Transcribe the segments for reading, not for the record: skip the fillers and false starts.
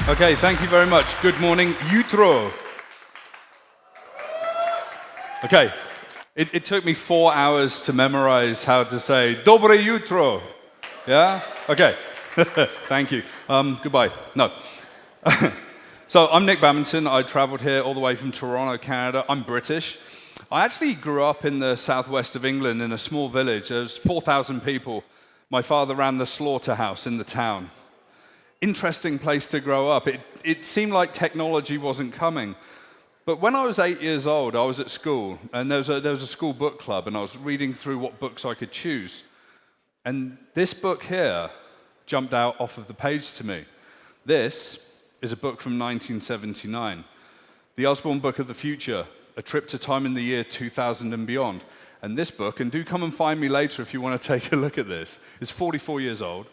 Okay, thank you very much. Good morning, jutro. Okay, it took me 4 hours to memorize how to say dobre jutro. Yeah? Okay, thank you. Goodbye. No. So I'm Nick Badminton. I traveled here all the way from Toronto, Canada. I'm British. I actually grew up in the southwest of England in a small village. There was 4,000 people. My father ran the slaughterhouse in the town. Interesting place to grow up. It seemed like technology wasn't coming. But when I was 8 years old, I was at school, and there was a school book club, and I was reading through what books I could choose. And this book here jumped out off of the page to me. This is a book from 1979, The Osborne Book of the Future, A Trip to Time in the Year 2000 and Beyond. And this book, and do come and find me later if you want to take a look at this, is 44 years old.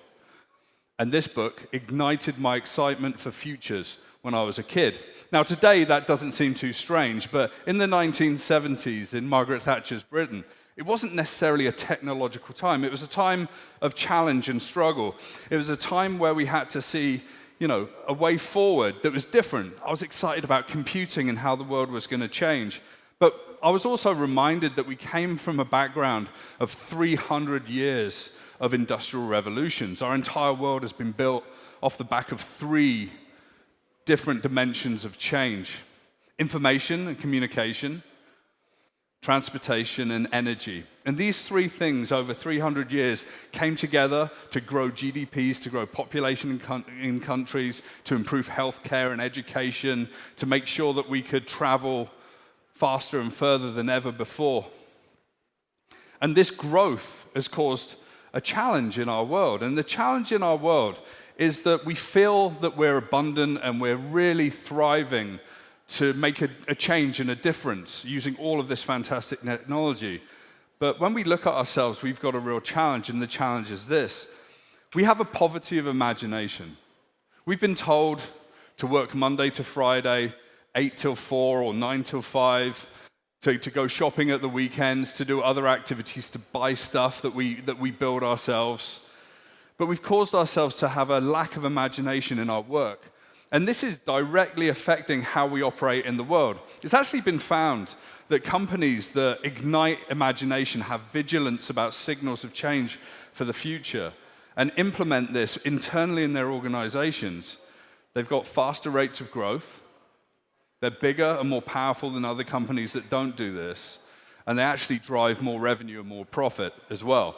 And this book ignited my excitement for futures when I was a kid. Now today that doesn't seem too strange, but in the 1970s in Margaret Thatcher's Britain, it wasn't necessarily a technological time. It was a time of challenge and struggle. It was a time where we had to see, a way forward that was different. I was excited about computing and how the world was going to change. But I was also reminded that we came from a background of 300 years of industrial revolutions. Our entire world has been built off the back of 3 different dimensions of change: information and communication, transportation and energy. And these 3 things over 300 years came together to grow GDPs, to grow population in countries, to improve healthcare and education, to make sure that we could travel faster and further than ever before. And this growth has caused a challenge in our world. And the challenge in our world is that we feel that we're abundant and we're really thriving to make a change and a difference using all of this fantastic technology. But when we look at ourselves, we've got a real challenge, and the challenge is this. We have a poverty of imagination. We've been told to work Monday to Friday, 8 till 4 or 9 till 5, to go shopping at the weekends, to do other activities, to buy stuff that we build ourselves. But we've caused ourselves to have a lack of imagination in our work. And this is directly affecting how we operate in the world. It's actually been found that companies that ignite imagination, have vigilance about signals of change for the future, and implement this internally in their organizations, they've got faster rates of growth. They're bigger and more powerful than other companies that don't do this, and they actually drive more revenue and more profit as well.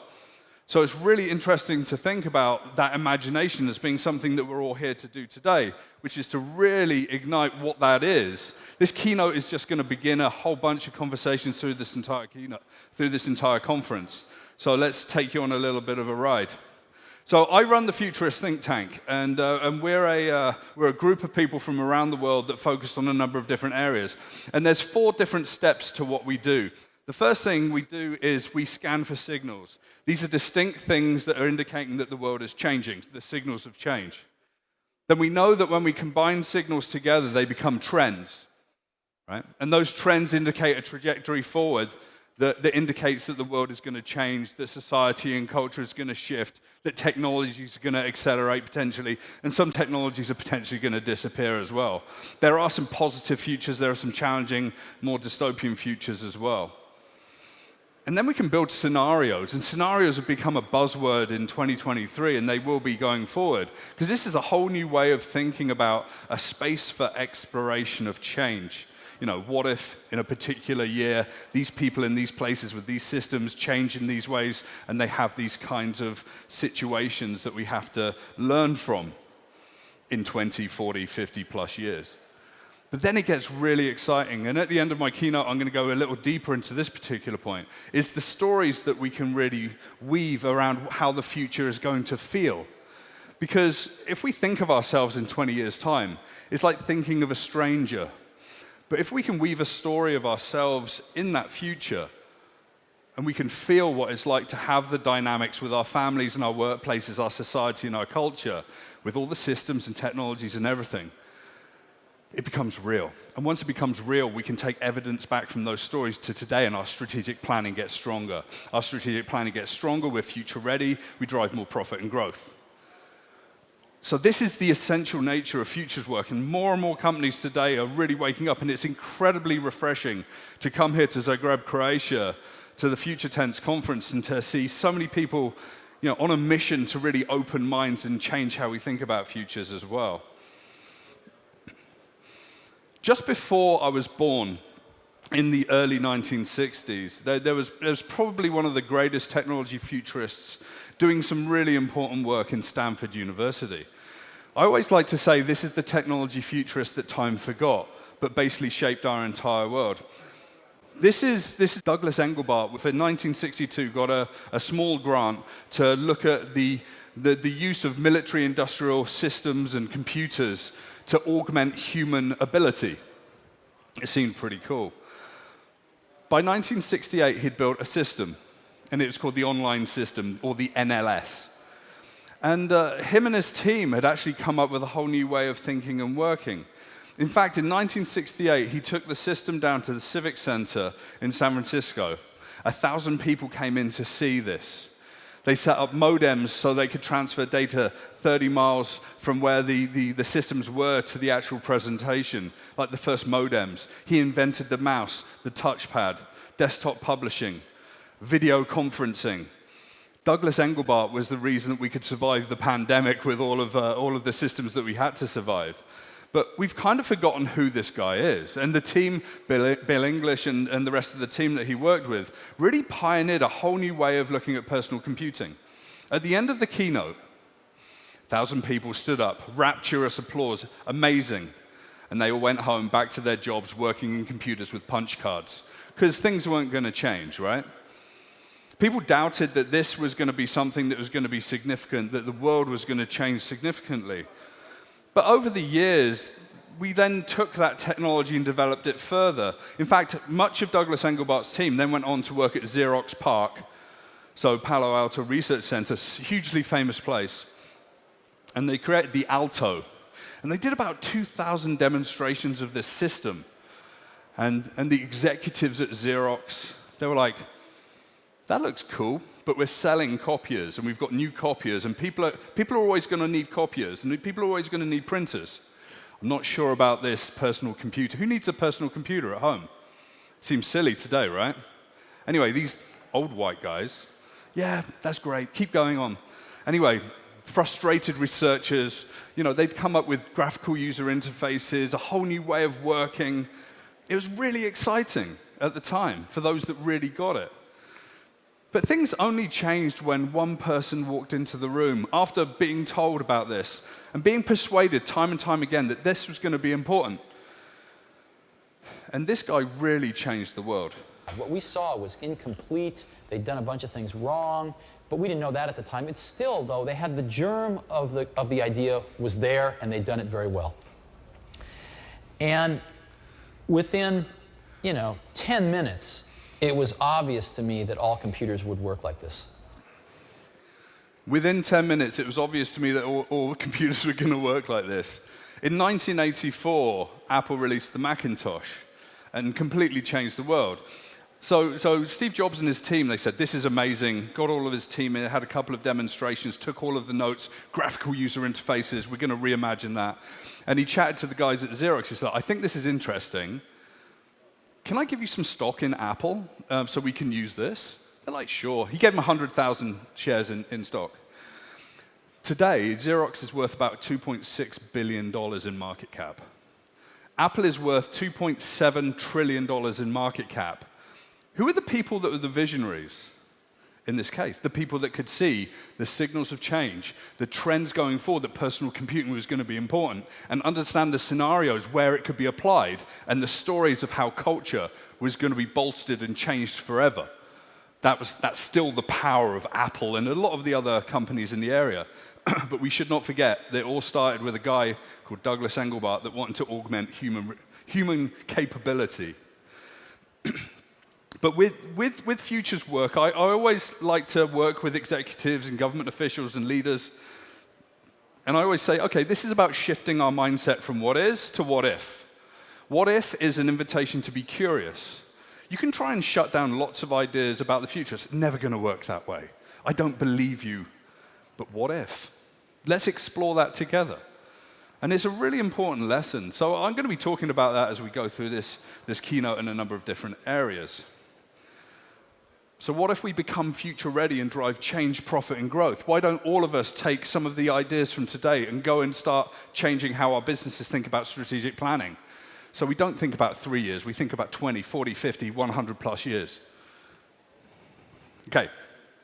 So it's really interesting to think about that imagination as being something that we're all here to do today, which is to really ignite what that is. This keynote is just going to begin a whole bunch of conversations through this entire keynote, through this entire conference. So let's take you on a little bit of a ride. So I run the Futurist think tank, and we're a group of people from around the world that focus on a number of different areas. And there's 4 different steps to what we do. The first thing we do is we scan for signals. These are distinct things that are indicating that the world is changing, the signals of change. Then we know that when we combine signals together, they become trends, right? And those trends indicate a trajectory forward that indicates that the world is going to change, that society and culture is going to shift, that technologies are going to accelerate potentially, and some technologies are potentially going to disappear as well. There are some positive futures, there are some challenging, more dystopian futures as well. And then we can build scenarios, and scenarios have become a buzzword in 2023, and they will be going forward, because this is a whole new way of thinking about a space for exploration of change. What if in a particular year these people in these places with these systems change in these ways, and they have these kinds of situations that we have to learn from in 20, 40, 50 plus years. But then it gets really exciting, and at the end of my keynote I'm going to go a little deeper into this particular point, is the stories that we can really weave around how the future is going to feel. Because if we think of ourselves in 20 years' time, it's like thinking of a stranger. But if we can weave a story of ourselves in that future, and we can feel what it's like to have the dynamics with our families and our workplaces, our society and our culture, with all the systems and technologies and everything, it becomes real. And once it becomes real, we can take evidence back from those stories to today, and our strategic planning gets stronger. Our strategic planning gets stronger, we're future ready, we drive more profit and growth. So this is the essential nature of futures work, and more companies today are really waking up, and it's incredibly refreshing to come here to Zagreb, Croatia, to the Future Tense conference, and to see so many people, on a mission to really open minds and change how we think about futures as well. Just before I was born, in the early 1960s, there was probably one of the greatest technology futurists doing some really important work in Stanford University. I always like to say this is the technology futurist that time forgot, but basically shaped our entire world. This is Douglas Engelbart, who in 1962 got a small grant to look at the use of military industrial systems and computers to augment human ability. It seemed pretty cool. By 1968, he'd built a system, and it was called the Online System, or the NLS. And him and his team had actually come up with a whole new way of thinking and working. In fact, in 1968, he took the system down to the Civic Center in San Francisco. 1,000 people came in to see this. They set up modems so they could transfer data 30 miles from where the systems were to the actual presentation, like the first modems. He invented the mouse, the touchpad, desktop publishing, video conferencing. Douglas Engelbart was the reason that we could survive the pandemic with all of the systems that we had to survive. But we've kind of forgotten who this guy is. And the team, Bill English and the rest of the team that he worked with, really pioneered a whole new way of looking at personal computing. At the end of the keynote, 1,000 people stood up, rapturous applause, amazing. And they all went home, back to their jobs, working in computers with punch cards. Because things weren't going to change, right? People doubted that this was going to be something that was going to be significant, that the world was going to change significantly. But over the years, we then took that technology and developed it further. In fact, much of Douglas Engelbart's team then went on to work at Xerox PARC, so Palo Alto Research Center, hugely famous place. And they created the Alto. And they did about 2,000 demonstrations of this system. And the executives at Xerox, they were like, that looks cool, but we're selling copiers, and we've got new copiers, and people are always going to need copiers, and people are always going to need printers. I'm not sure about this personal computer. Who needs a personal computer at home? Seems silly today, right? Anyway, these old white guys, yeah, that's great, keep going on. Anyway, frustrated researchers, they'd come up with graphical user interfaces, a whole new way of working. It was really exciting at the time for those that really got it. But things only changed when one person walked into the room after being told about this and being persuaded time and time again that this was going to be important. And this guy really changed the world. What we saw was incomplete. They'd done a bunch of things wrong, but we didn't know that at the time. It's still, though, they had the germ of the idea was there, and they'd done it very well. And within, 10 minutes, it was obvious to me that all computers would work like this. Within 10 minutes, it was obvious to me that all computers were going to work like this. In 1984, Apple released the Macintosh and completely changed the world. So Steve Jobs and his team, they said, this is amazing, got all of his team in, had a couple of demonstrations, took all of the notes, graphical user interfaces, we're going to reimagine that. And he chatted to the guys at Xerox. He said, I think this is interesting. Can I give you some stock in Apple so we can use this? They're like, sure. He gave them 100,000 shares in stock. Today, Xerox is worth about $2.6 billion in market cap. Apple is worth $2.7 trillion in market cap. Who are the people that were the visionaries in this case? The people that could see the signals of change, the trends going forward, that personal computing was going to be important, and understand the scenarios where it could be applied, and the stories of how culture was going to be bolstered and changed forever. That's still the power of Apple and a lot of the other companies in the area. But we should not forget that it all started with a guy called Douglas Engelbart that wanted to augment human capability. But with futures work, I always like to work with executives and government officials and leaders. And I always say, okay, this is about shifting our mindset from what is to what if. What if is an invitation to be curious. You can try and shut down lots of ideas about the future. It's never going to work that way. I don't believe you. But what if? Let's explore that together. And it's a really important lesson. So I'm going to be talking about that as we go through this keynote in a number of different areas. So what if we become future ready and drive change, profit, and growth? Why don't all of us take some of the ideas from today and go and start changing how our businesses think about strategic planning? So we don't think about 3 years, we think about 20, 40, 50, 100 plus years. Okay,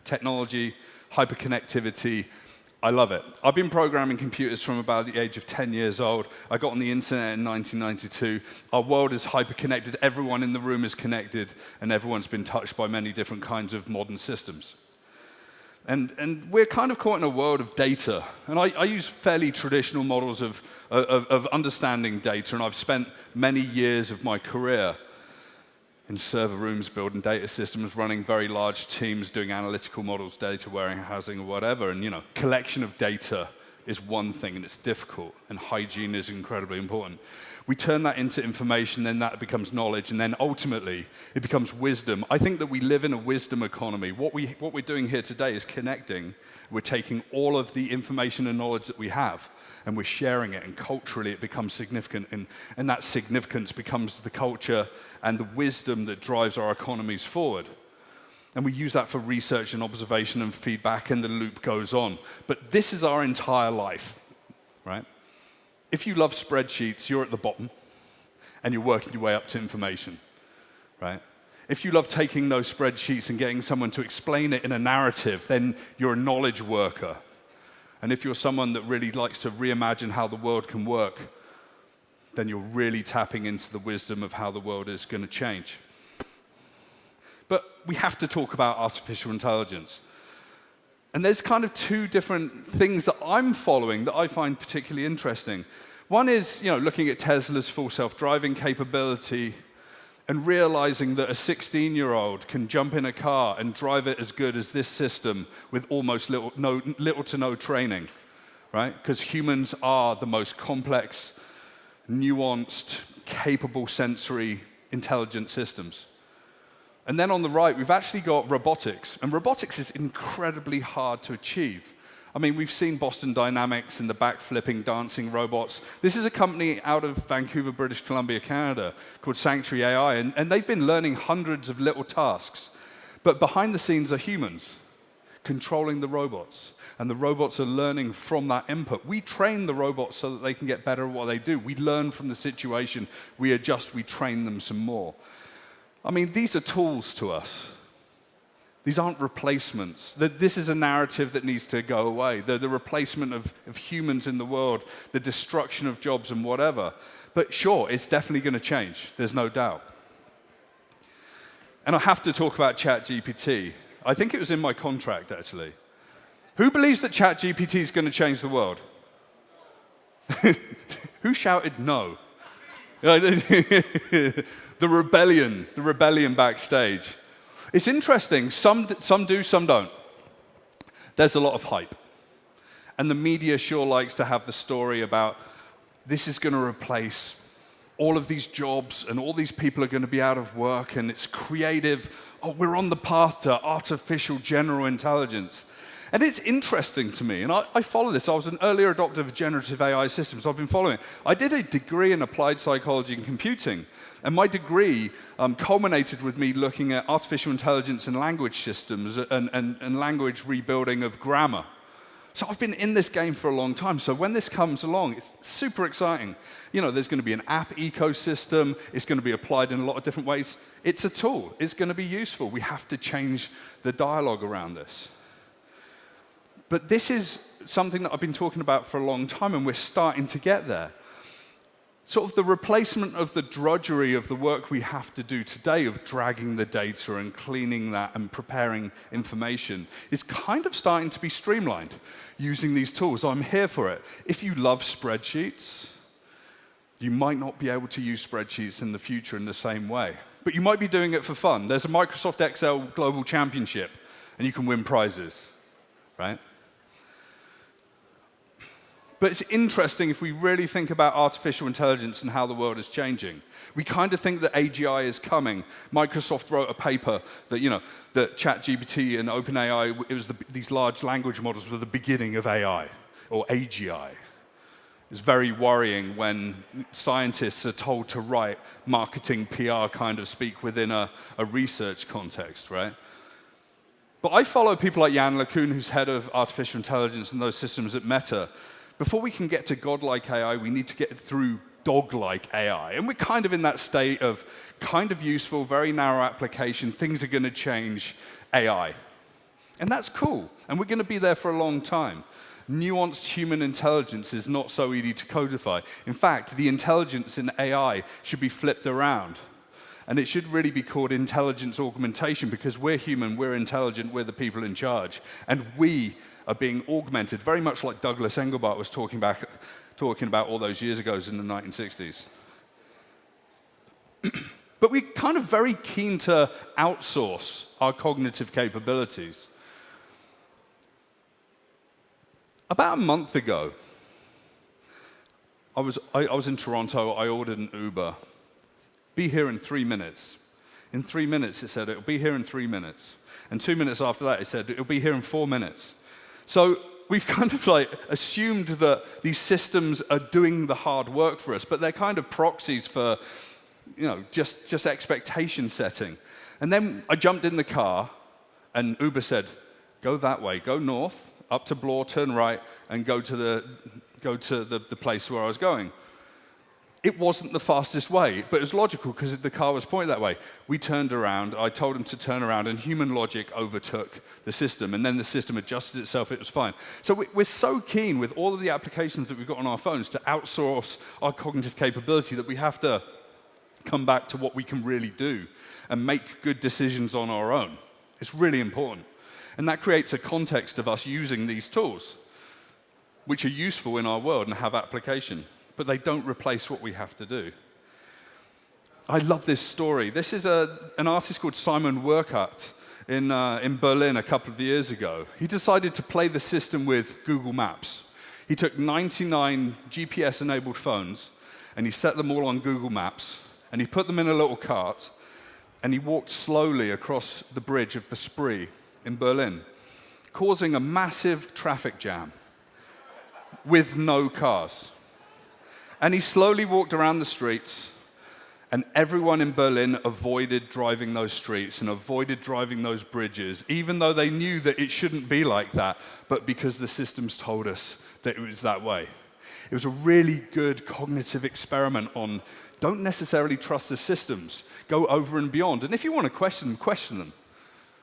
technology, hyperconnectivity, I love it. I've been programming computers from about the age of 10 years old. I got on the internet in 1992. Our world is hyperconnected. Everyone in the room is connected, and everyone's been touched by many different kinds of modern systems. And we're kind of caught in a world of data. And I use fairly traditional models of understanding data, and I've spent many years of my career in server rooms, building data systems, running very large teams, doing analytical models, data warehousing, or whatever. And, collection of data is one thing, and it's difficult, and hygiene is incredibly important. We turn that into information, then that becomes knowledge, and then ultimately, it becomes wisdom. I think that we live in a wisdom economy. What we're doing here today is connecting. We're taking all of the information and knowledge that we have, and we're sharing it, and culturally it becomes significant, and that significance becomes the culture and the wisdom that drives our economies forward. And we use that for research and observation and feedback, and the loop goes on. But this is our entire life, right? If you love spreadsheets, you're at the bottom, and you're working your way up to information, right? If you love taking those spreadsheets and getting someone to explain it in a narrative, then you're a knowledge worker. And if you're someone that really likes to reimagine how the world can work, then you're really tapping into the wisdom of how the world is going to change. But we have to talk about artificial intelligence. And there's kind of two different things that I'm following that I find particularly interesting. One is, looking at Tesla's full self-driving capability and realizing that a 16-year-old can jump in a car and drive it as good as this system with almost little to no training, right? Because humans are the most complex, nuanced, capable sensory intelligent systems. And then on the right, we've actually got robotics. And robotics is incredibly hard to achieve. I mean, we've seen Boston Dynamics and the backflipping, dancing robots. This is a company out of Vancouver, British Columbia, Canada, called Sanctuary AI. And they've been learning hundreds of little tasks. But behind the scenes are humans controlling the robots. And the robots are learning from that input. We train the robots so that they can get better at what they do. We learn from the situation. We adjust. We train them some more. I mean, these are tools to us. These aren't replacements. This is a narrative that needs to go away. The replacement of humans in the world, the destruction of jobs and whatever. But sure, it's definitely going to change. There's no doubt. And I have to talk about ChatGPT. I think it was in my contract, actually. Who believes that ChatGPT is going to change the world? Who shouted no? The rebellion backstage. It's interesting. Some do, some don't. There's a lot of hype. And the media sure likes to have the story about this is going to replace all of these jobs and all these people are going to be out of work and it's creative. Oh, we're on the path to artificial general intelligence. And it's interesting to me, and I follow this. I was an early adopter of generative AI systems, so I've been following it. I did a degree in applied psychology and computing, and my degree culminated with me looking at artificial intelligence and language systems and language rebuilding of grammar. So I've been in this game for a long time, so when this comes along, it's super exciting. There's going to be an app ecosystem. It's going to be applied in a lot of different ways. It's a tool. It's going to be useful. We have to change the dialogue around this. But this is something that I've been talking about for a long time, and we're starting to get there. Sort of the replacement of the drudgery of the work we have to do today of dragging the data and cleaning that and preparing information is kind of starting to be streamlined using these tools. I'm here for it. If you love spreadsheets, you might not be able to use spreadsheets in the future in the same way. But you might be doing it for fun. There's a Microsoft Excel Global Championship, and you can win prizes, right? But it's interesting if we really think about artificial intelligence and how the world is changing. We kind of think that AGI is coming. Microsoft wrote a paper that, that ChatGPT and OpenAI, these large language models were the beginning of AI. or AGI. It's very worrying when scientists are told to write marketing PR kind of speak within a research context, right? But I follow people like Jan LeCun, who's head of artificial intelligence and those systems at Meta. Before we can get to godlike AI, we need to get through dog-like AI. And we're kind of in that state of kind of useful, very narrow application, things are going to change AI. And that's cool, and we're going to be there for a long time. Nuanced human intelligence is not so easy to codify. In fact, the intelligence in AI should be flipped around. And it should really be called intelligence augmentation, because we're human, we're intelligent, we're the people in charge. And we are being augmented, very much like Douglas Engelbart was talking about all those years ago in the 1960s. But we're kind of very keen to outsource our cognitive capabilities. About a month ago, I was in Toronto. I ordered an Uber. Be here in 3 minutes. In 3 minutes, it said, it'll be here in 3 minutes. And 2 minutes after that, it said, it'll be here in 4 minutes. So we've kind of like assumed that these systems are doing the hard work for us, but they're kind of proxies for, just expectation setting. And then I jumped in the car, and Uber said, go that way, go north, up to Bloor, turn right, and go to the place where I was going. It wasn't the fastest way, but it was logical because the car was pointed that way. We turned around, I told him to turn around, and human logic overtook the system, and then the system adjusted itself, it was fine. So we're so keen with all of the applications that we've got on our phones to outsource our cognitive capability that we have to come back to what we can really do and make good decisions on our own. It's really important. And that creates a context of us using these tools, which are useful in our world and have application, but they don't replace what we have to do. I love this story. This is an artist called Simon Werkert in Berlin a couple of years ago. He decided to play the system with Google Maps. He took 99 GPS-enabled phones, and he set them all on Google Maps, and he put them in a little cart, and he walked slowly across the bridge of the Spree in Berlin, causing a massive traffic jam with no cars. And he slowly walked around the streets, and everyone in Berlin avoided driving those streets and avoided driving those bridges, even though they knew that it shouldn't be like that, but because the systems told us that it was that way. It was a really good cognitive experiment on don't necessarily trust the systems, go over and beyond. And if you want to question them, question them.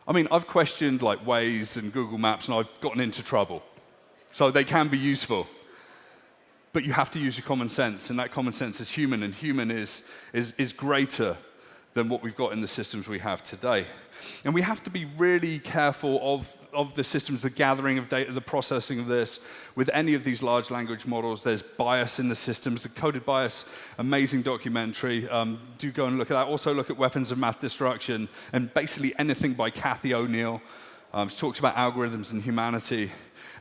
I mean, I've questioned like Waze and Google Maps, and I've gotten into trouble. So they can be useful. But you have to use your common sense, and that common sense is human, and human is greater than what we've got in the systems we have today. And we have to be really careful of the systems, the gathering of data, the processing of this. With any of these large language models, there's bias in the systems. The Coded Bias, amazing documentary. Do go and look at that. Also look at Weapons of Math Destruction, and basically anything by Cathy O'Neill. She talks about algorithms and humanity.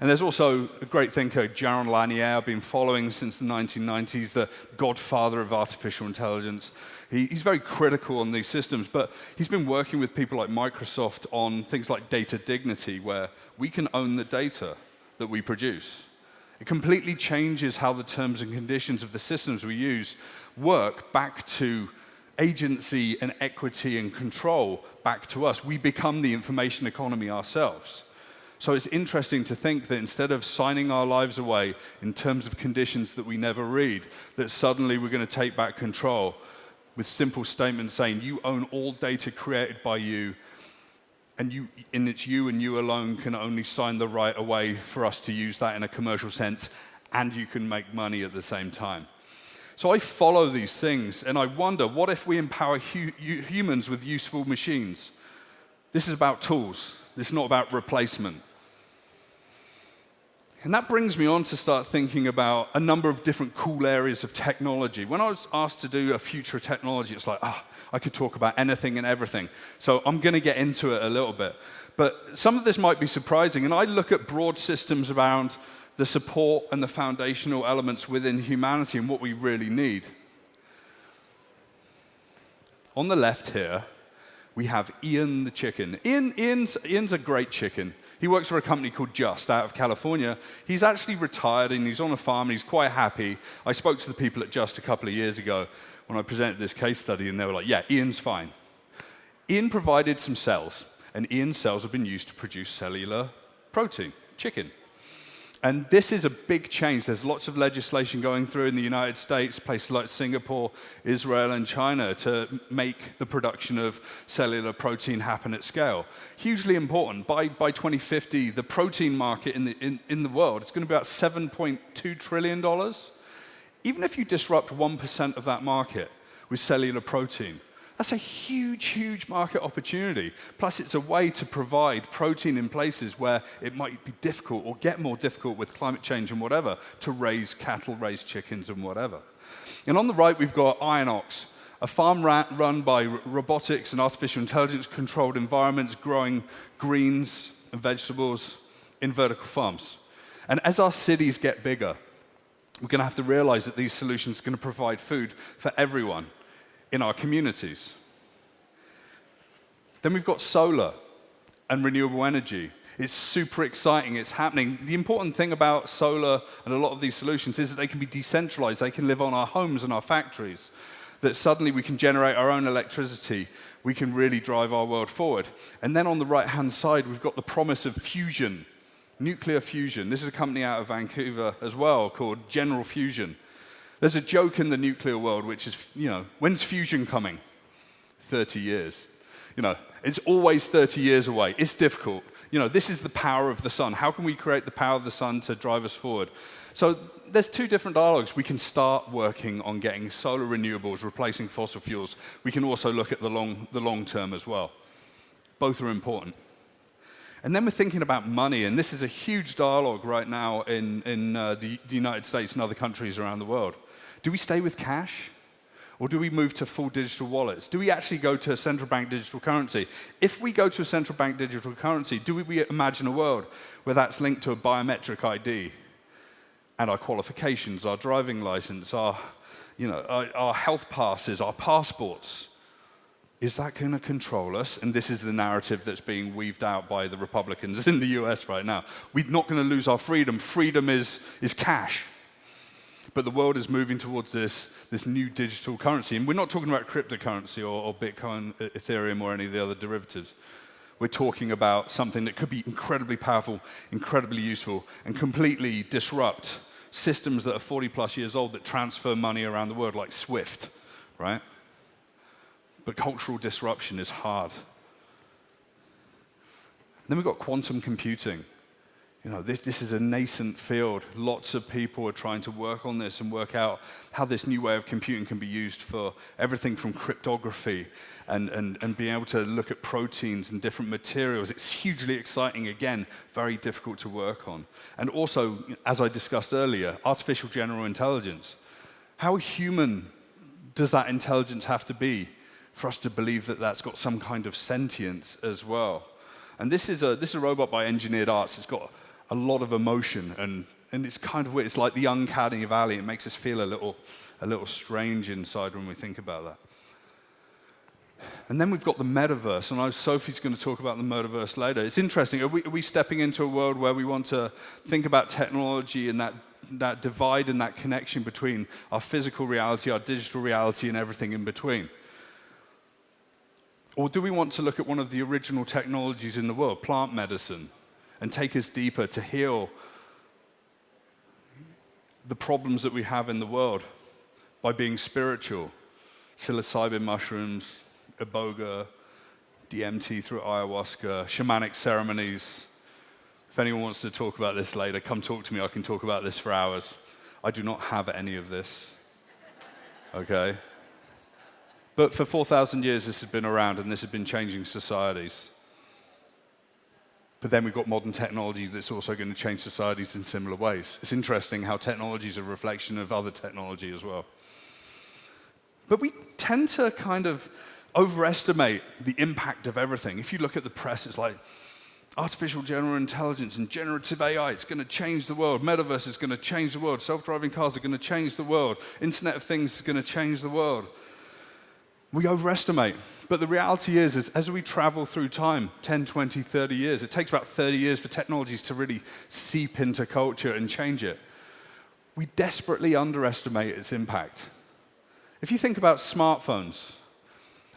And there's also a great thinker, Jaron Lanier, I've been following since the 1990s, the godfather of artificial intelligence. He's very critical on these systems, but he's been working with people like Microsoft on things like data dignity, where we can own the data that we produce. It completely changes how the terms and conditions of the systems we use work back to agency and equity and control back to us. We become the information economy ourselves. So it's interesting to think that instead of signing our lives away in terms of conditions that we never read, that suddenly we're going to take back control with simple statements saying you own all data created by you, and it's you and you alone can only sign the right away for us to use that in a commercial sense, and you can make money at the same time. So I follow these things, and I wonder, what if we empower humans with useful machines? This is about tools. This is not about replacement. And that brings me on to start thinking about a number of different cool areas of technology. When I was asked to do a future of technology, it's like, I could talk about anything and everything. So I'm going to get into it a little bit. But some of this might be surprising, and I look at broad systems around the support and the foundational elements within humanity and what we really need. On the left here, we have Ian the chicken. Ian's a great chicken. He works for a company called Just out of California. He's actually retired and he's on a farm and he's quite happy. I spoke to the people at Just a couple of years ago when I presented this case study and they were like, yeah, Ian's fine. Ian provided some cells, and Ian's cells have been used to produce cellular protein, chicken. And this is a big change. There's lots of legislation going through in the United States, places like Singapore, Israel, and China to make the production of cellular protein happen at scale. Hugely important. By 2050, the protein market in the world is going to be about $7.2 trillion. Even if you disrupt 1% of that market with cellular protein, that's a huge, huge market opportunity. Plus, it's a way to provide protein in places where it might be difficult or get more difficult with climate change and whatever to raise cattle, raise chickens and whatever. And on the right, we've got Inox, a farm run by robotics and artificial intelligence-controlled environments growing greens and vegetables in vertical farms. And as our cities get bigger, we're going to have to realize that these solutions are going to provide food for everyone in our communities. Then we've got solar and renewable energy. It's super exciting, it's happening. The important thing about solar and a lot of these solutions is that they can be decentralized. They can live on our homes and our factories. That suddenly we can generate our own electricity. We can really drive our world forward. And then on the right-hand side, we've got the promise of fusion, nuclear fusion. This is a company out of Vancouver as well called General Fusion. There's a joke in the nuclear world, which is, when's fusion coming? 30 years. It's always 30 years away. It's difficult. This is the power of the sun. How can we create the power of the sun to drive us forward? So there's two different dialogues. We can start working on getting solar renewables, replacing fossil fuels. We can also look at the long term as well. Both are important. And then we're thinking about money, and this is a huge dialogue right now in the United States and other countries around the world. Do we stay with cash? Or do we move to full digital wallets? Do we actually go to a central bank digital currency? If we go to a central bank digital currency, do we imagine a world where that's linked to a biometric ID and our qualifications, our driving license, our health passes, our passports? Is that going to control us? And this is the narrative that's being weaved out by the Republicans in the US right now. We're not going to lose our freedom. Freedom is cash. But the world is moving towards this new digital currency. And we're not talking about cryptocurrency or Bitcoin, Ethereum, or any of the other derivatives. We're talking about something that could be incredibly powerful, incredibly useful, and completely disrupt systems that are 40-plus years old that transfer money around the world, like SWIFT, right? But cultural disruption is hard. Then we've got quantum computing. This is a nascent field. Lots of people are trying to work on this and work out how this new way of computing can be used for everything from cryptography and being able to look at proteins and different materials. It's hugely exciting, again, very difficult to work on. And also, as I discussed earlier, artificial general intelligence. How human does that intelligence have to be for us to believe that that's got some kind of sentience as well? And this is a robot by Engineered Arts. It's got a lot of emotion, and it's kind of weird. It's like the uncanny valley. It makes us feel a little strange inside when we think about that. And then we've got the metaverse, and Sophie's going to talk about the metaverse later. It's interesting. Are we stepping into a world where we want to think about technology and that divide and that connection between our physical reality, our digital reality, and everything in between? Or do we want to look at one of the original technologies in the world, plant medicine, and take us deeper to heal the problems that we have in the world by being spiritual? Psilocybin mushrooms, iboga, DMT through ayahuasca, shamanic ceremonies. If anyone wants to talk about this later, come talk to me. I can talk about this for hours. I do not have any of this. Okay? But for 4,000 years, this has been around, and this has been changing societies. But then we've got modern technology that's also going to change societies in similar ways. It's interesting how technology is a reflection of other technology as well. But we tend to kind of overestimate the impact of everything. If you look at the press, it's like artificial general intelligence and generative AI, it's going to change the world. Metaverse is going to change the world. Self-driving cars are going to change the world. Internet of Things is going to change the world. We overestimate. But the reality is as we travel through time, 10, 20, 30 years, it takes about 30 years for technologies to really seep into culture and change it. We desperately underestimate its impact. If you think about smartphones,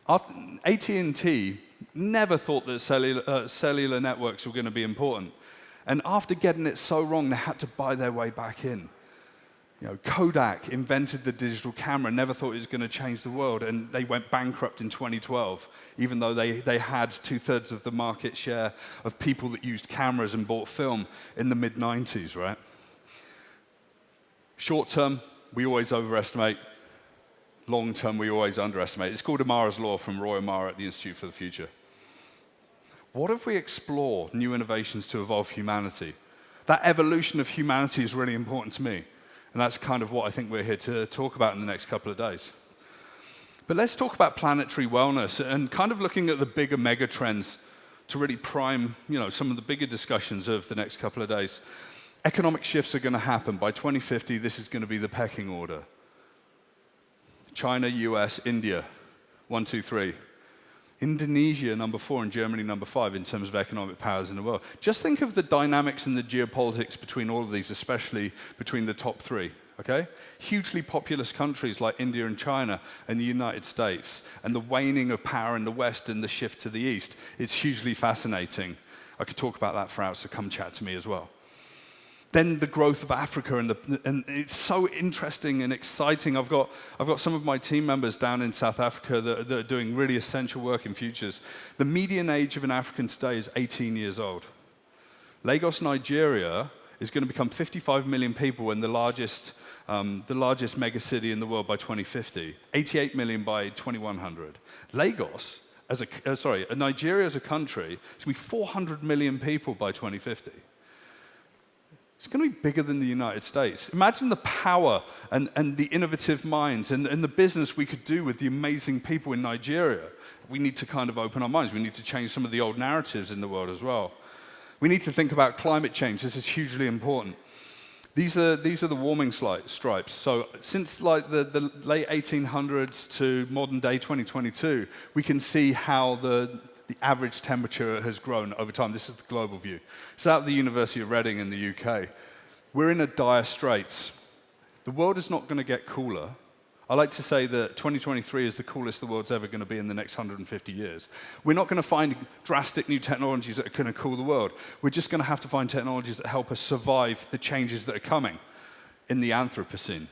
AT&T never thought that cellular networks were going to be important. And after getting it so wrong, they had to buy their way back in. Kodak invented the digital camera, never thought it was going to change the world, and they went bankrupt in 2012, even though they had 2/3 of the market share of people that used cameras and bought film in the mid-90s, right? Short term, we always overestimate. Long term, we always underestimate. It's called Amara's Law from Roy Amara at the Institute for the Future. What if we explore new innovations to evolve humanity? That evolution of humanity is really important to me. And that's kind of what I think we're here to talk about in the next couple of days. But let's talk about planetary wellness and kind of looking at the bigger megatrends to really prime, some of the bigger discussions of the next couple of days. Economic shifts are going to happen. By 2050, this is going to be the pecking order. China, US, India, 1, 2, 3. Indonesia, number 4, and Germany, number 5, in terms of economic powers in the world. Just think of the dynamics and the geopolitics between all of these, especially between the top 3, okay? Hugely populous countries like India and China and the United States, and the waning of power in the West and the shift to the East. It's hugely fascinating. I could talk about that for hours, so come chat to me as well. Then the growth of Africa, and it's so interesting and exciting. I've got some of my team members down in South Africa that are doing really essential work in Futures. The median age of an African today is 18 years old. Lagos, Nigeria, is going to become 55 million people and the largest mega city in the world by 2050. 88 million by 2100. Nigeria as a country is going to be 400 million people by 2050. It's going to be bigger than the United States. Imagine the power and the innovative minds and the business we could do with the amazing people in Nigeria. We need to kind of open our minds. We need to change some of the old narratives in the world as well. We need to think about climate change. This is hugely important. These are the warming stripes. So since the late 1800s to modern day 2022, we can see how the average temperature has grown over time. This is the global view. It's out of the University of Reading in the UK. We're in a dire straits. The world is not going to get cooler. I like to say that 2023 is the coolest the world's ever going to be in the next 150 years. We're not going to find drastic new technologies that are going to cool the world. We're just going to have to find technologies that help us survive the changes that are coming in the Anthropocene.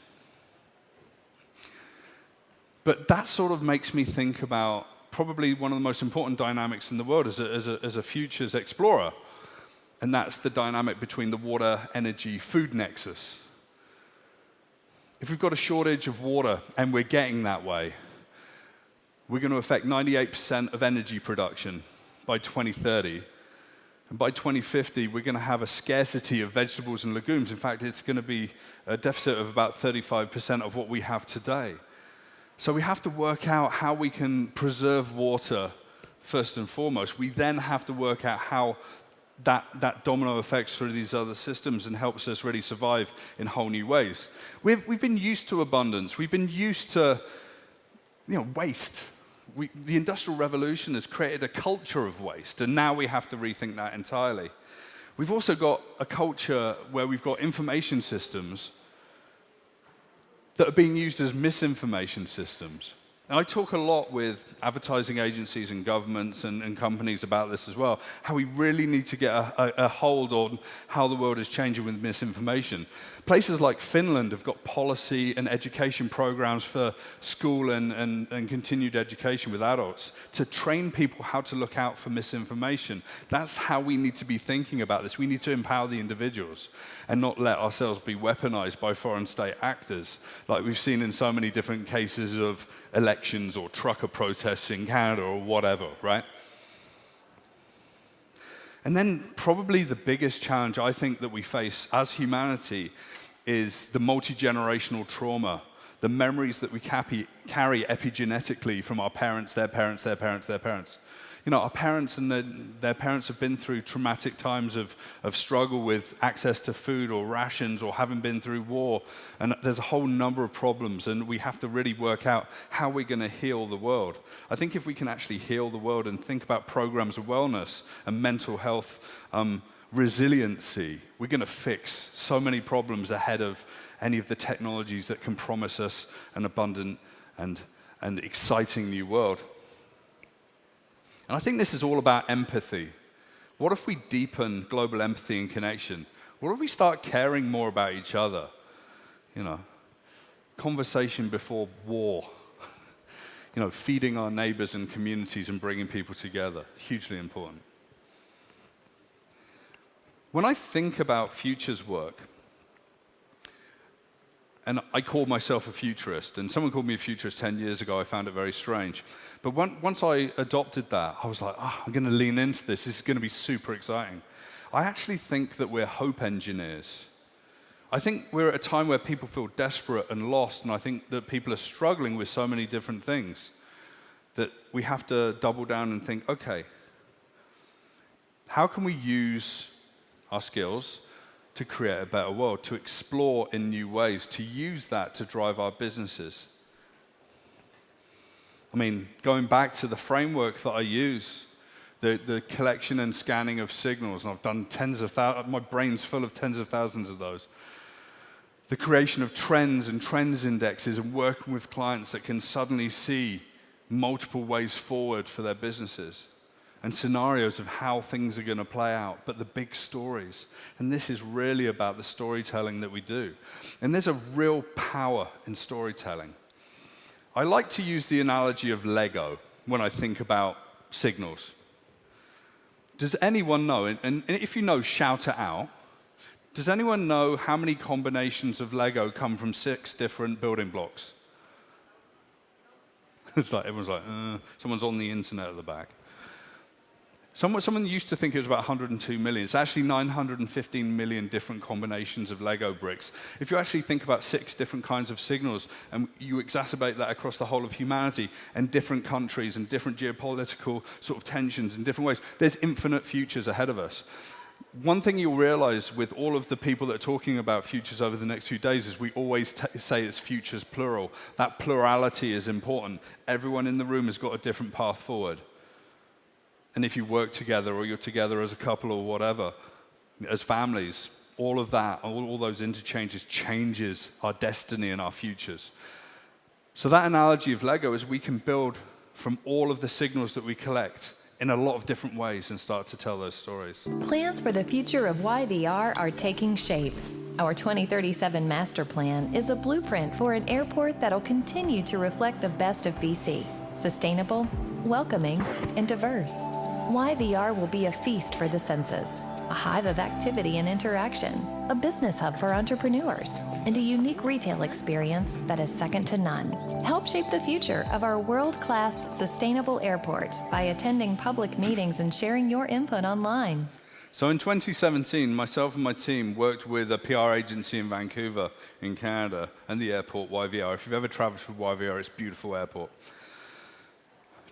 But that sort of makes me think about probably one of the most important dynamics in the world as a futures explorer, and that's the dynamic between the water, energy, food nexus. If we've got a shortage of water, and we're getting that way, we're going to affect 98% of energy production by 2030. And by 2050, we're going to have a scarcity of vegetables and legumes. In fact, it's going to be a deficit of about 35% of what we have today. So we have to work out how we can preserve water first and foremost. We then have to work out how that domino affects through these other systems and helps us really survive in whole new ways. We've been used to abundance. We've been used to waste. The Industrial Revolution has created a culture of waste, and now we have to rethink that entirely. We've also got a culture where we've got information systems that are being used as misinformation systems. And I talk a lot with advertising agencies and governments and companies about this as well, how we really need to get a hold on how the world is changing with misinformation. Places like Finland have got policy and education programs for school and continued education with adults to train people how to look out for misinformation. That's how we need to be thinking about this. We need to empower the individuals and not let ourselves be weaponized by foreign state actors, like we've seen in so many different cases of elections or trucker protests in Canada or whatever, right? And then probably the biggest challenge I think that we face as humanity is the multi-generational trauma, the memories that we carry epigenetically from our parents, their parents, their parents, their parents. You know, our parents and their parents have been through traumatic times of struggle with access to food or rations or having been through war. And there's a whole number of problems, and we have to really work out how we're going to heal the world. I think if we can actually heal the world and think about programs of wellness and mental health resiliency, we're going to fix so many problems ahead of any of the technologies that can promise us an abundant and exciting new world. And I think this is all about empathy. What if we deepen global empathy and connection? What if we start caring more about each other? You know, conversation before war. You know, feeding our neighbors and communities and bringing people together. Hugely important. When I think about futures work, and I call myself a futurist, and someone called me a futurist 10 years ago, I found it very strange. But once I adopted that, I was like, I'm going to lean into this. This is going to be super exciting. I actually think that we're hope engineers. I think we're at a time where people feel desperate and lost, and I think that people are struggling with so many different things that we have to double down and think, okay, how can we use our skills to create a better world, to explore in new ways, to use that to drive our businesses? I mean, going back to the framework that I use, the collection and scanning of signals, and I've done tens of thousands, my brain's full of tens of thousands of those. The creation of trends and trends indexes and working with clients that can suddenly see multiple ways forward for their businesses and scenarios of how things are going to play out, but the big stories. And this is really about the storytelling that we do. And there's a real power in storytelling. I like to use the analogy of Lego when I think about signals. Does anyone know, and if you know, shout it out, does anyone know how many combinations of Lego come from 6 different building blocks? It's like, everyone's like, someone's on the internet at the back. Someone used to think it was about 102 million. It's actually 915 million different combinations of Lego bricks. If you actually think about 6 different kinds of signals, and you exacerbate that across the whole of humanity, and different countries, and different geopolitical sort of tensions in different ways, there's infinite futures ahead of us. One thing you'll realize with all of the people that are talking about futures over the next few days is we always say it's futures plural. That plurality is important. Everyone in the room has got a different path forward. And if you work together, or you're together as a couple or whatever, as families, all of that, all those interchanges changes our destiny and our futures. So that analogy of Lego is we can build from all of the signals that we collect in a lot of different ways and start to tell those stories. Plans for the future of YVR are taking shape. Our 2037 master plan is a blueprint for an airport that'll continue to reflect the best of BC. Sustainable, welcoming, and diverse. YVR will be a feast for the senses, a hive of activity and interaction, a business hub for entrepreneurs, and a unique retail experience that is second to none. Help shape the future of our world-class sustainable airport by attending public meetings and sharing your input online. So in 2017, myself and my team worked with a PR agency in Vancouver, in Canada, and the airport, YVR. If you've ever traveled with YVR, it's a beautiful airport.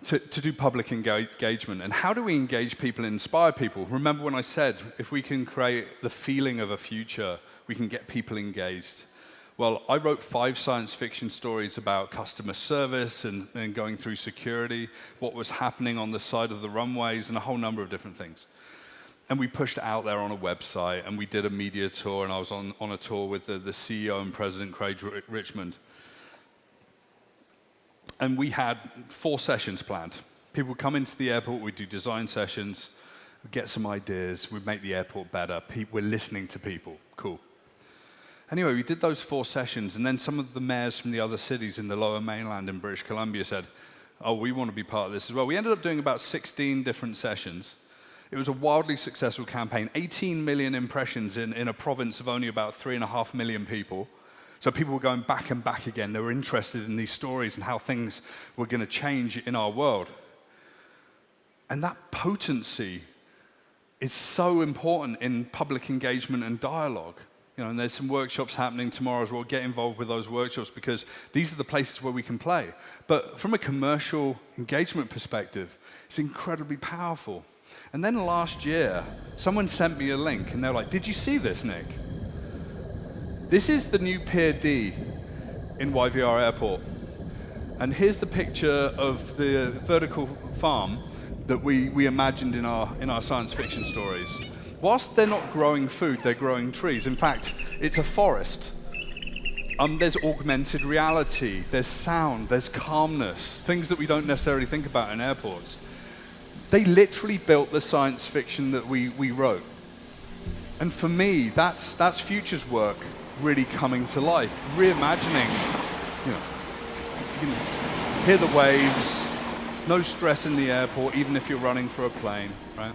To do public engagement. And how do we engage people and inspire people? Remember when I said, if we can create the feeling of a future, we can get people engaged. Well, I wrote 5 science fiction stories about customer service and going through security, what was happening on the side of the runways, and a whole number of different things. And we pushed it out there on a website, and we did a media tour, and I was on a tour with the CEO and President Craig Richmond. And we had 4 sessions planned. People would come into the airport, we'd do design sessions, we'd get some ideas, we'd make the airport better. We're listening to people. Cool. Anyway, we did those 4 sessions, and then some of the mayors from the other cities in the lower mainland in British Columbia said, oh, we want to be part of this as well. We ended up doing about 16 different sessions. It was a wildly successful campaign, 18 million impressions in a province of only about 3.5 million people. So people were going back and back again. They were interested in these stories and how things were going to change in our world. And that potency is so important in public engagement and dialogue. and there's some workshops happening tomorrow as well. Get involved with those workshops because these are the places where we can play. But from a commercial engagement perspective, it's incredibly powerful. And then last year, someone sent me a link, and they're like, did you see this, Nick? This is the new Pier D in YVR Airport. And here's the picture of the vertical farm that we imagined in our science fiction stories. Whilst they're not growing food, they're growing trees. In fact, it's a forest. There's augmented reality, there's sound, there's calmness, things that we don't necessarily think about in airports. They literally built the science fiction that we wrote. And for me, that's Future's work really coming to life, reimagining, you can hear the waves, no stress in the airport, even if you're running for a plane, right?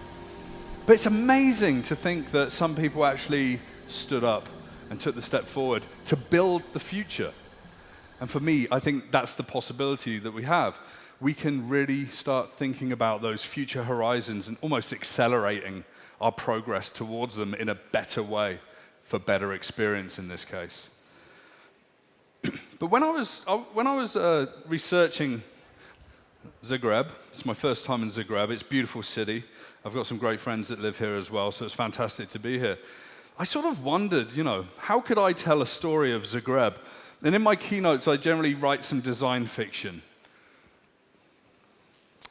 But it's amazing to think that some people actually stood up and took the step forward to build the future. And for me, I think that's the possibility that we have. We can really start thinking about those future horizons and almost accelerating our progress towards them in a better way, for better experience in this case. But when I was researching Zagreb, it's my first time in Zagreb, it's a beautiful city. I've got some great friends that live here as well, so it's fantastic to be here. I sort of wondered, how could I tell a story of Zagreb? And in my keynotes, I generally write some design fiction.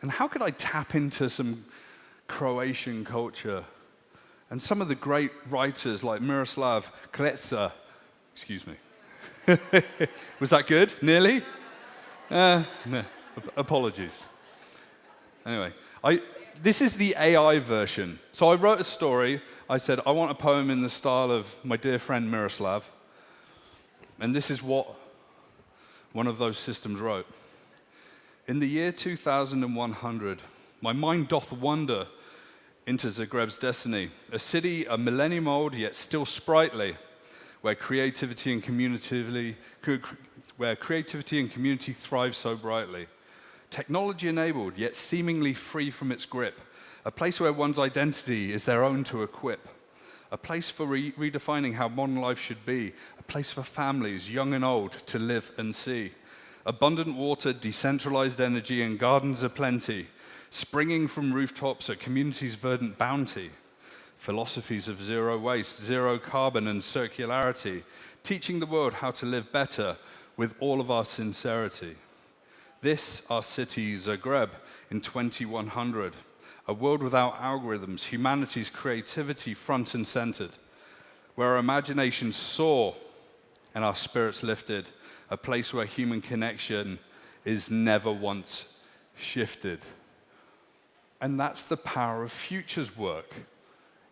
And how could I tap into some Croatian culture? And some of the great writers like Miroslav Kleza, excuse me. Was that good? Nearly? No, apologies. Anyway, this is the AI version. So I wrote a story. I said, I want a poem in the style of my dear friend Miroslav. And this is what one of those systems wrote. In the year 2100, my mind doth wander into Zagreb's destiny, a city a millennium old yet still sprightly, where creativity and community thrive so brightly. Technology enabled, yet seemingly free from its grip. A place where one's identity is their own to equip. A place for redefining how modern life should be. A place for families, young and old, to live and see. Abundant water, decentralized energy, and gardens aplenty, springing from rooftops a community's verdant bounty. Philosophies of zero waste, zero carbon, and circularity, teaching the world how to live better with all of our sincerity. This, our city, Zagreb, in 2100, a world without algorithms, humanity's creativity front and centered, where our imaginations soar and our spirits lifted, a place where human connection is never once shifted. And that's the power of Future's work.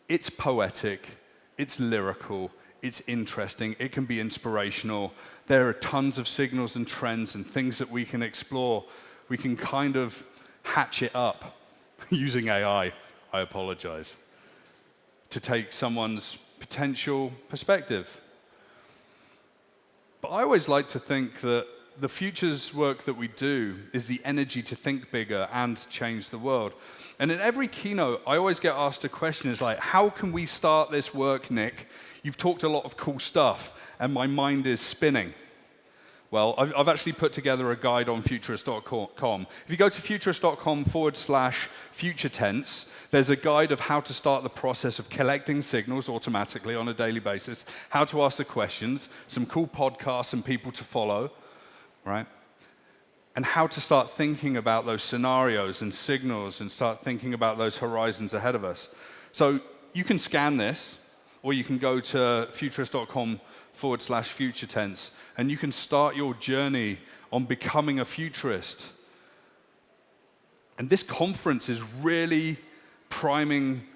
It's poetic, it's lyrical, it's interesting, it can be inspirational. There are tons of signals and trends and things that we can explore. We can kind of hatch it up using AI, I apologize, to take someone's potential perspective. But I always like to think that the Future's work that we do is the energy to think bigger and change the world. And in every keynote, I always get asked a question, is like, how can we start this work, Nick? You've talked a lot of cool stuff, and my mind is spinning. Well, I've actually put together a guide on Futurist.com. If you go to Futurist.com/future tense, there's a guide of how to start the process of collecting signals automatically on a daily basis, how to ask the questions, some cool podcasts and people to follow, right? And how to start thinking about those scenarios and signals and start thinking about those horizons ahead of us. So you can scan this, or you can go to Futurist.com/future tense, and you can start your journey on becoming a futurist. And this conference is really priming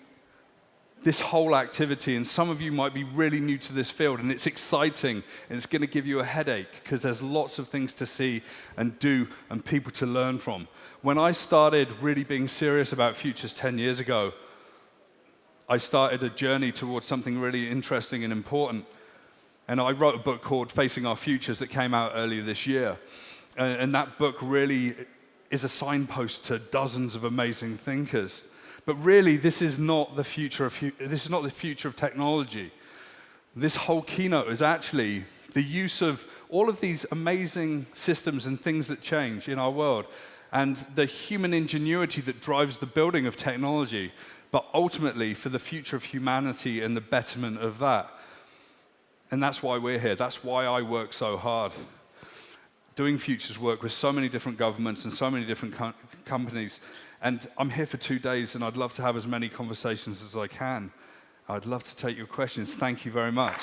this whole activity, and some of you might be really new to this field, and it's exciting, and it's going to give you a headache, because there's lots of things to see and do and people to learn from. When I started really being serious about futures 10 years ago, I started a journey towards something really interesting and important. And I wrote a book called Facing Our Futures that came out earlier this year. And that book really is a signpost to dozens of amazing thinkers. But really, this is not the future of technology. This whole keynote is actually the use of all of these amazing systems and things that change in our world, and the human ingenuity that drives the building of technology, but ultimately for the future of humanity and the betterment of that. And that's why we're here. That's why I work so hard. Doing futures work with so many different governments and so many different companies. And I'm here for 2 days, and I'd love to have as many conversations as I can. I'd love to take your questions. Thank you very much.